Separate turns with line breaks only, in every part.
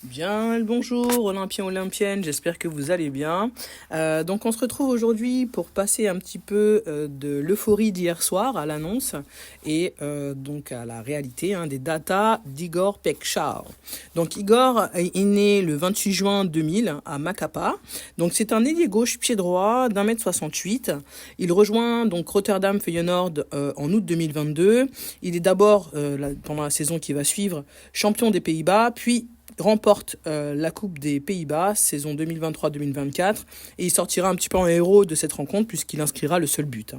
Bien le bonjour, Olympiens, Olympiennes, j'espère que vous allez bien. Donc on se retrouve aujourd'hui pour passer un petit peu de l'euphorie d'hier soir à l'annonce et donc à la réalité des datas d'Igor Pekchar. Donc Igor est né le 28 juin 2000 à Macapá. Donc c'est un ailier gauche pied droit d'1,68 m. Il rejoint donc Rotterdam Feyenoord en août 2022. Il est d'abord, pendant la saison qui va suivre, champion des Pays-Bas, puis remporte la Coupe des Pays-Bas, saison 2023-2024, et il sortira un petit peu en héros de cette rencontre puisqu'il inscrira le seul but.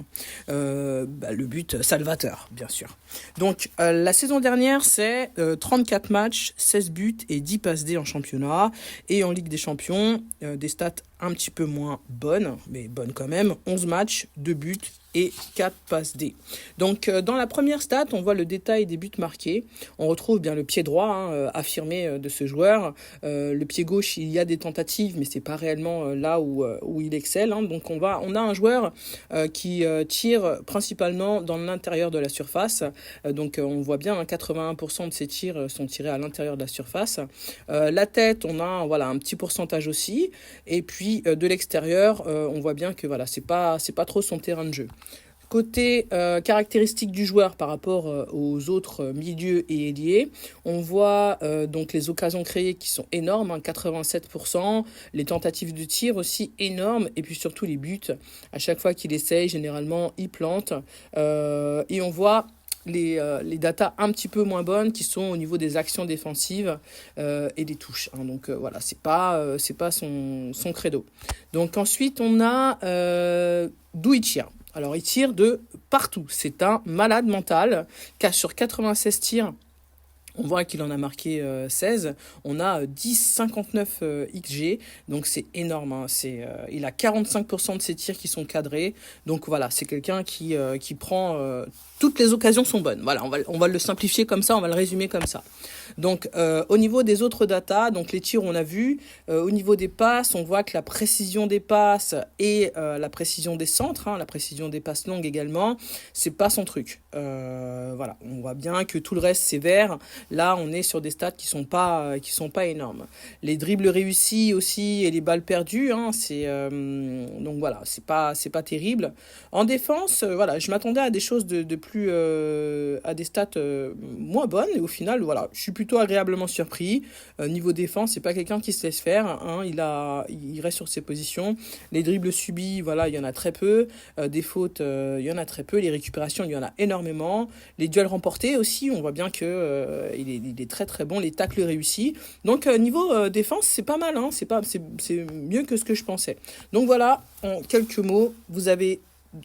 Le but salvateur, bien sûr. Donc, la saison dernière, c'est 34 matchs, 16 buts et 10 passes D en championnat. Et en Ligue des Champions, des stats un petit peu moins bonnes, mais bonnes quand même. 11 matchs, 2 buts et 4 passes D. Donc dans la première stat, on voit le détail des buts marqués. On retrouve bien le pied droit affirmé de ce joueur. Le pied gauche, il y a des tentatives, mais c'est pas réellement là où il excelle. Donc on a un joueur qui tire principalement dans l'intérieur de la surface. Donc on voit bien 81% de ses tirs sont tirés à l'intérieur de la surface. La tête, on a un petit pourcentage aussi. Et puis de l'extérieur, on voit bien que c'est pas trop son terrain de jeu. Côté caractéristiques du joueur par rapport aux autres milieux et ailiers, on voit donc les occasions créées qui sont énormes, 87%, les tentatives de tir aussi énormes, et puis surtout les buts. À chaque fois qu'il essaye, généralement, il plante. Et on voit les datas un petit peu moins bonnes qui sont au niveau des actions défensives et des touches. Donc c'est pas son credo. Donc ensuite, on a d'où il tire. Alors, il tire de partout. C'est un malade mental. Car sur 96 tirs, on voit qu'il en a marqué 16. On a 10,59 XG. Donc, c'est énorme. Il a 45% de ses tirs qui sont cadrés. Donc, c'est quelqu'un qui prend... toutes les occasions sont bonnes. On va le simplifier comme ça. On va le résumer comme ça. Donc, au niveau des autres datas, donc les tirs, on a vu. Au niveau des passes, on voit que la précision des passes et la précision des centres, la précision des passes longues également, c'est pas son truc. On voit bien que tout le reste, c'est vert. Là, on est sur des stats qui sont pas énormes. Les dribbles réussis aussi et les balles perdues, donc c'est pas terrible. En défense, je m'attendais à des choses de plus, à des stats moins bonnes, et au final, je suis plutôt agréablement surpris. Niveau défense, c'est pas quelqu'un qui se laisse faire. Il reste sur ses positions. Les dribbles subis, il y en a très peu. Des fautes, il y en a très peu. Les récupérations, il y en a énormément. Les duels remportés aussi, on voit bien que il est très très bon. Les tacles réussis. Donc niveau défense, c'est pas mal. C'est mieux que ce que je pensais. Donc voilà, en quelques mots, vous avez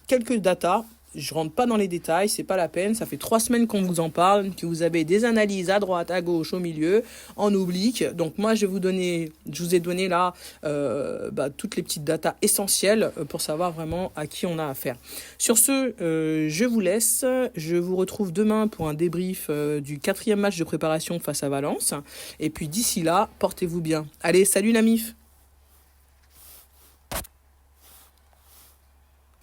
quelques datas. Je rentre pas dans les détails, c'est pas la peine. Ça fait 3 semaines qu'on vous en parle, que vous avez des analyses à droite, à gauche, au milieu, en oblique. Donc moi, je vous ai donné là toutes les petites datas essentielles pour savoir vraiment à qui on a affaire. Sur ce, je vous laisse. Je vous retrouve demain pour un débrief du 4e match de préparation face à Valence. Et puis d'ici là, portez-vous bien. Allez, salut la MIF!